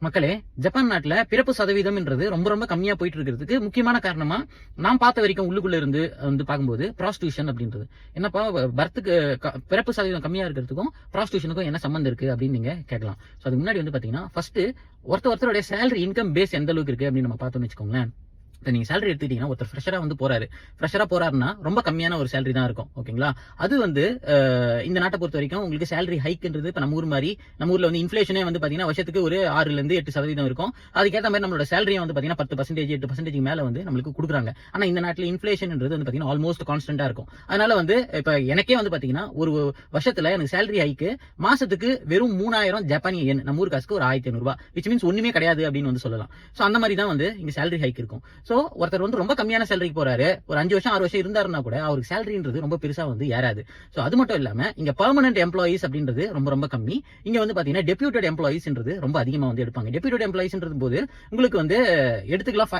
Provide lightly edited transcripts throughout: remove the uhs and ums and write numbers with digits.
மக்களே, ஜப்பான் நாட்டுல பிறப்பு சதவீதம்ன்றது ரொம்ப ரொம்ப கம்மியா போயிட்டு இருக்கிறதுக்கு முக்கியமான காரணமா நான் பார்த்த வரைக்கும் உள்ளுக்குள்ள இருந்து பார்க்கும்போது ப்ராஸ்டியூஷன் அப்படின்றது. என்னப்பா பர்த்துக்கு பிறப்பு சதவீதம் கம்மியா இருக்கிறதுக்கும் ப்ராஸ்டியூஷனுக்கும் என்ன சம்பந்தம் இருக்கு அப்படின்னு நீங்க கேட்கலாம். சோ அதுக்கு முன்னாடி பாத்தீங்கன்னா ஃபர்ஸ்ட் ஒருத்தருடைய சேலரி இன்கம் பேஸ் எந்த அளவுக்கு இருக்கு அப்படின்னு நம்ம பார்த்தோம்னு வச்சுக்கோங்களேன். இப்போ நீங்க சேலரி எடுத்துக்கிட்டீங்கன்னா ஒருத்தர் ஃப்ரெஷரா போறாருன்னா ரொம்ப கம்மியான ஒரு சேலரி தான் இருக்கும். ஓகேங்களா? அது இந்த நாட்டை பொறுத்த வரைக்கும் உங்களுக்கு சேலரி ஹைக்ன்றது இப்போ நம்ம ஊர்ல இன்ஃபிளேஷனே பாத்தீங்கன்னா வருஷத்துக்கு ஒரு 6-8% இருக்கும். அதுக்கேற்ற மாதிரி நம்மளோட சேலரியை பாத்தீங்கன்னா 10% 8% மேல நம்மளுக்கு கொடுக்குறாங்க. ஆனா இந்த நாட்டில் இன்ஃபிளேஷன்ன்றது பாத்தீங்கன்னா ஆல்மோஸ்ட் கான்ஸ்டன்டா இருக்கும். அதனால இப்ப எனக்கே பாத்தீங்கன்னா ஒரு வருஷத்துல எனக்கு சேலரி ஹைக்கு மாசத்துக்கு வெறும் 3000 ஜப்பானிய yen, நம்ம ஊர் காசுக்கு ஒரு 1500 ரூபாய், விச் மீன்ஸ் ஒண்ணுமே கிடையாது அப்படின்னு சொல்லலாம். சோ அந்த மாதிரி தான் இங்க சேலரி ஹைக் இருக்கும். சோ ஒருத்தர் ரொம்ப கம்மியான சேலரிக்கு போறாரு, ஒரு 5 வருஷம் 6 வருஷம் இருந்தாருன்னா கூட அவருக்கு சேலரின்றது ரொம்ப பெருசா ஏறாது. சோ அது மட்டும் இல்லாம இங்க பெர்மனன்ட் எம்ப்ளாயிஸ் அப்படின்றது ரொம்ப கம்மி. இங்க பாத்தீங்கன்னா டெபியூட்டட் எம்ப்ளாயிஸ்ன்றது ரொம்ப அதிகமா எடுப்பாங்க. டெபியூட்டட் எம்ப்ளாயிஸ்ன்றது போது உங்களுக்கு எடுத்துக்கலாம்,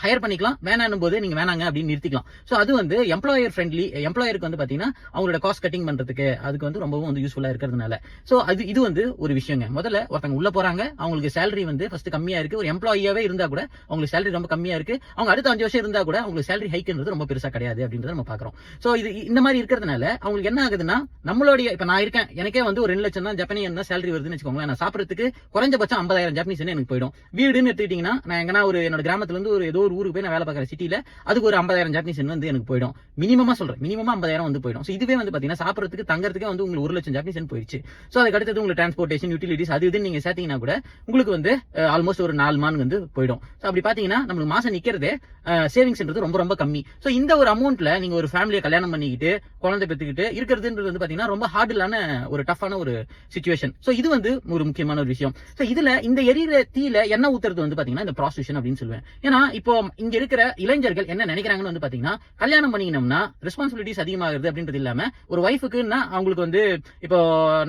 ஹையர் பண்ணிக்கலாம், வேணாம் போது நீங்க வேணாங்க அப்படின்னு நிறுத்திக்கலாம். சோ அது எம்ப்ளாயர் ஃப்ரெண்ட்லி, எம்ப்ளாயருக்கு பாத்தீங்கன்னா அவங்களோட காஸ்ட் கட்டிங் பண்றதுக்கு அதுக்கு ரொம்பவும் யூஸ்ஃபுல்லா இருக்கிறதுனால. சோ இது ஒரு விஷயங்க. முதல்ல ஒருத்தவங்க உள்ள போறாங்க, அவங்களுக்கு சேலரி ஃபர்ஸ்ட் கம்மியா இருக்கு. ஒரு எம்ப்ளாயியாவே இருந்தா கூட அவங்களுக்கு சேலரி ரொம்ப கம்மியா இருக்கு. அவங்க அடுத்த 5 வருஷம் இருந்தா கூட உங்களுக்கு சேலரி ஹைக்ன்றது ரொம்ப பெருசா கிடையாது அப்படின்றத நம்ம பாக்குறோம். சோ இது இந்த மாதிரி இருக்கிறதுனால அவங்களுக்கு என்ன ஆகுதுன்னா, நம்மளுடைய இப்ப நான் இருக்கேன், எனக்கே ஒரு 2 லட்சம் தான் ஜப்பானியன் தான் சேலரி வருதுன்னு வச்சுக்கோங்களேன். நான் சாப்பிடறதுக்கு குறைஞ்சபட்சம் 50,000 ஜாப்பனீஸ் எனக்கு போயிடும். வீடுன்னு எடுத்துக்கிட்டீங்கன்னா நான் எங்கன்னா என்னோட கிராமத்துல இருந்து ஏதோ ஒரு ஊருக்கு போய் நான் வேலை பார்க்குற சிட்டில அதுக்கு ஒரு 50,000 ஜாப்பனீஸ் எனக்கு போயிடும். மினிமமா சொல்றேன், மினிமமா 50,000 போயிடும். சோ இதுவே பாத்தீங்கன்னா சாப்பிடறதுக்கு தங்கறதுக்கு உங்களுக்கு 1 லட்சம் ஜாப்பனீஸ் போயிடுச்சு. சோ அதுக்கு அடுத்தது உங்களுக்கு டிரான்ஸ்போர்டேஷன், யூட்டிலிட்டிஸ் அது இதுன்னு நீங்க சேர்த்தீங்கன்னா கூட உங்களுக்கு ஆல்மோஸ்ட் ஒரு 4 மான் போயிடும். சோ அப்படி பாத்தீங்கன்னா நம்மளுக்கு மாசம் நிக்கிறதே சேவிங்ஸ்ன்றது ரொம்ப கம்மி. சோ இந்த ஒரு அமௌண்ட்ல நீங்க ஒரு ஃபேமிலியை கல்யாணம் பண்ணிக்கிட்டு குழந்தை பெற்றுக்கிட்டு இருக்கிறதுன்றது பாத்தீங்கன்னா ரொம்ப ஹார்டிலான ஒரு டஃப்பான ஒரு சிச்சுவேஷன். சோ இது ஒரு முக்கியமான ஒரு விஷயம். சோ இதுல இந்த எரியிற தீயில என்ன ஊத்துறது பாத்தீங்கன்னா இந்த ப்ராஸ்டியூஷன் அப்படின்னு சொல்லுவேன். ஏன்னா இப்போ இங்க இருக்கிற இளைஞர்கள் என்ன நினைக்கிறாங்கன்னு பாத்தீங்கன்னா, கல்யாணம் பண்ணிக்கணும்னா ரெஸ்பான்சிபிலிட்டிஸ் அதிகமாகிறது அப்படின்றது இல்லாம ஒரு வைஃபுக்குன்னா அவங்களுக்கு இப்போ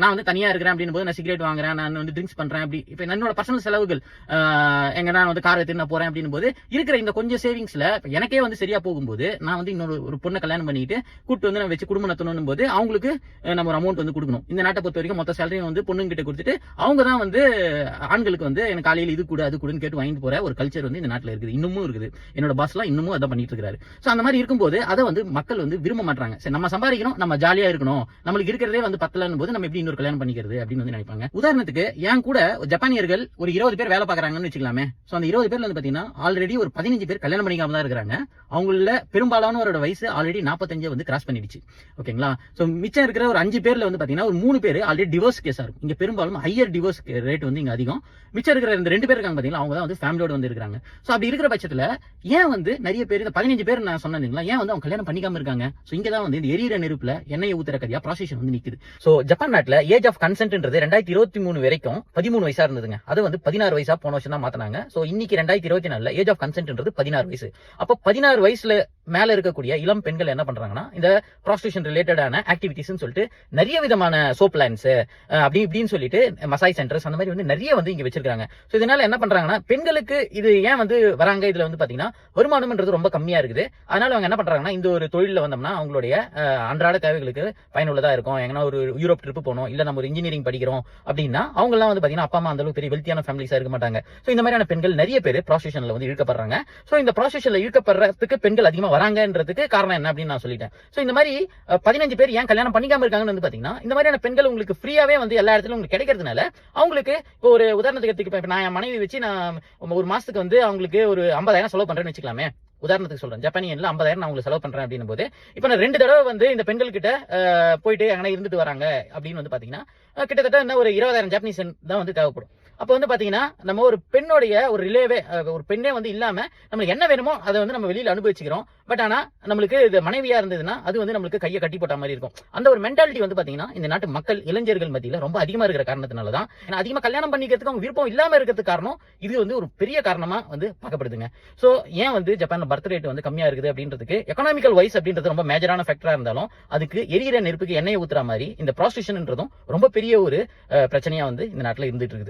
நான் தனியா இருக்கிறேன் அப்படின்னு போது நான் சிகரெட் வாங்குறேன், நான் ட்ரிங்க்ஸ் பண்றேன், அப்படி இப்ப என்னோட பர்சனல் செலவுகள் எங்க நான் கார் எடுத்து நான் போறேன் அப்படின்னு போது இருக்கிற இந்த கொஞ்சம் சேவிங்ஸ்ல எனக்கே சரியா போகும்போது நான் இன்னொரு பொண்ணை கல்யாணம் பண்ணிட்டு கூட்டு நான் வச்சு குடும்பம் நடத்தணும் போது அவங்களுக்கு நம்ம ஒரு அமௌண்ட் கொடுக்கணும். இந்த நாட்டை பொறுத்த வரைக்கும் மொத்த சேலரியும் பொண்ணுங்க கிட்ட கொடுத்துட்டு அவங்க தான் ஆண்களுக்கு எனக்கு காலையில் இது கூட அது கூடன்னு கேட்டு வாங்கிட்டு போற ஒரு கல்ச்சர் இந்த நாட்டில் இருக்குது, இன்னமும் இருக்குது. என்னோட பாஸ் எல்லாம் இன்னமும் அதான் பண்ணிட்டு இருக்காரு. சோ அந்த மாதிரி இருக்கும்போது அதை மக்கள் விரும்ப மாட்டாங்க. சரி, நம்ம சம்பாதிக்கணும், நம்ம ஜாலியா இருக்கணும், நம்மளுக்கு இருக்கிறதே பத்தலன்னு போது நம்ம எப்படி இன்னொரு கல்யாணம் பண்ணிக்கிறது அப்படின்னு நினைப்பாங்க. உதாரணத்துக்கு என் கூட ஜப்பானியர்கள் ஒரு 20 பேர் வேலை பார்க்கறாங்கன்னு வச்சுக்கலாமே. சோ அந்த 20 பேர்ல பாத்தீங்கன்னா ஆல்ரெடி ஒரு 15 பேர் கல்யாணம் பண்ணிக்காம தான் இருக்கிறாங்க. அவங்கள பெரும்பாலானவரோட வயசு ஆல்ரெடி 45 கிராஸ் பண்ணிடுச்சு. ஓகேங்களா? சோ மிச்சம் இருக்கிற ஒரு 5 பேர்ல பாத்தீங்கன்னா ஒரு 3 பேர் ஆல்ரெடி டிவோர்ஸ் கேஸா இருக்கும். இங்க பெரும்பாலும் ஹையர் டிவோர்ஸ் ரேட் இங்க அதிகம். மிச்சம் இருக்கிற இந்த 2 பேர் இருக்காங்க பாத்தீங்களா, அவங்க தான் ஃபேமிலியோட இருக்காங்க. சோ அப்படி இருக்கிற பட்சத்துல ஏன் நிறைய பேர் இந்த 15 பேர் நான் சொன்னீங்களா, ஏன் அவங்க கல்யாணம் பண்ணிக்காம இருக்காங்க? சோ இங்க தான் இந்த எரியிற நெருப்புல எண்ணெயை ஊத்துற கதையா ப்ராஸ்டியூஷன் நிக்குது. சோ ஜப்பான் நாட்டுல ஏஜ் ஆஃப் கன்சென்ட்ன்றது 2023 வரைக்கும் 13 வயசா இருந்ததுங்க. அது 16 வயசா போன வருஷம் தான் மாத்தினாங்க. சோ இன்னைக்கு 2024 ஏஜ் ஆஃப் கன்சென்ட்ன்றது 16 வயசு. அப்போ 16 வயசுல மேல இருக்கக்கூடிய இளம் பெண்கள் என்ன பண்றாங்கன்னா, இந்த ப்ராஸ்டியூஷன் ரிலேட்டடான ஆக்டிவிட்டிஸ் சொல்லிட்டு நிறைய விதமான சோப் லைன்ஸ் அப்படி இப்படின்னு சொல்லிட்டு மசாஜ் சென்டர்ஸ் அந்த மாதிரி நிறைய இங்க வச்சிருக்காங்க. சோ இதனால என்ன பண்றாங்கன்னா, பெண்களுக்கு இது ஏன் வராங்க, இதுல பாத்தீங்கன்னா வருமானம்ன்றது ரொம்ப கம்மியா இருக்குது. அதனால அவங்க என்ன பண்றாங்கன்னா, இந்த ஒரு தொழில வந்தோம்னா அவங்களுடைய அன்றாட தேவைகளுக்கு பயனுள்ளதா இருக்கும். எங்கன்னா ஒரு யூரோப் ட்ரிப் போனோம், இல்ல நம்ம ஒரு இன்ஜினியரிங் படிக்கிறோம் அப்படின்னா அவங்க எல்லாம் பாத்தீங்கன்னா அப்பா அம்மா அந்த அளவுக்கு பெரிய வெல்த்தியான ஃபேமிலிஸா இருக்க மாட்டாங்க. சோ இந்த மாதிரியான பெண்கள் நிறைய பேர் ப்ராஸ்டியூஷன்ல இழுக்கப்படுறாங்க. சோ இந்த ப்ராஸ்டியூஷன்ல இழுக்கப்படுறதுக்கு பெண்கள் அதிகமா வராங்கன்றதுக்கு காரணம் என்ன அப்படின்னு நான் சொல்லிட்டேன். சோ இந்த மாதிரி 15 பேர் ஏன் கல்யாணம் பண்ணிக்காம இருக்காங்கன்னு பாத்தீங்கன்னா, இந்த மாதிரியான பெண்கள் உங்களுக்கு ஃப்ரீயாவே எல்லா இடத்துலயும் உங்களுக்கு கிடைக்கிறதுனால அவங்களுக்கு இப்போ ஒரு உதாரணத்துக்கு இப்ப நான் என் மனைவி வச்சு நான் ஒரு மாசத்துக்கு அவங்களுக்கு ஒரு 50,000 செலவு பண்றேன்னு வச்சுக்கலாமே. உதாரணத்துக்கு சொல்றேன், ஜப்பானியன்ல 50,000 நான் உங்களுக்கு செலவு பண்றேன் அப்படின்னும் போது இப்ப நான் 2 தடவை இந்த பெண்கள் கிட்ட போயிட்டு அங்கே இருந்துட்டு வராங்க அப்படின்னு பாத்தீங்கன்னா கிட்டத்தட்ட என்ன ஒரு 20,000 ஜாப்பனீஸ் தான் தேவைப்படும். அப்ப பாத்தீங்கன்னா நம்ம ஒரு பெண்ணோடைய ஒரு ரிலேவே ஒரு பெண்ணே இல்லாம நம்மளுக்கு என்ன வேணுமோ அதை நம்ம வெளியில அனுபவிச்சுக்கிறோம். பட் ஆனா நம்மளுக்கு இது மனைவியா இருந்ததுன்னா அது நம்மளுக்கு கையை கட்டி போட்ட மாதிரி இருக்கும். அந்த ஒரு மென்டாலிட்டி பாத்தீங்கன்னா இந்த நாட்டு மக்கள் இளைஞர்கள் மத்தியில ரொம்ப அதிகமா இருக்கிற காரணத்தினாலதான், ஏன்னா அதிகமா கல்யாணம் பண்ணிக்கிறதுக்கு அவங்க விருப்பம் இல்லாம இருக்கிறதுக்கு காரணம் இது ஒரு பெரிய காரணமா பார்க்கப்படுதுங்க. சோ ஏன் ஜப்பான்ல பர்த் ரேட் கம்மியா இருக்குது அப்படின்றதுக்கு எக்கனாமிக்கல் வைஸ் அப்படின்றது ரொம்ப மேஜரான ஃபேக்டரா இருந்தாலும் அதுக்கு எரியிற நெருப்புக்கு எண்ணெயை ஊத்துற மாதிரி இந்த ப்ராஸ்டியூஷன்ன்றதும் ரொம்ப பெரிய ஒரு பிரச்சனையா இந்த நாட்டுல இருந்துட்டு இருக்குது.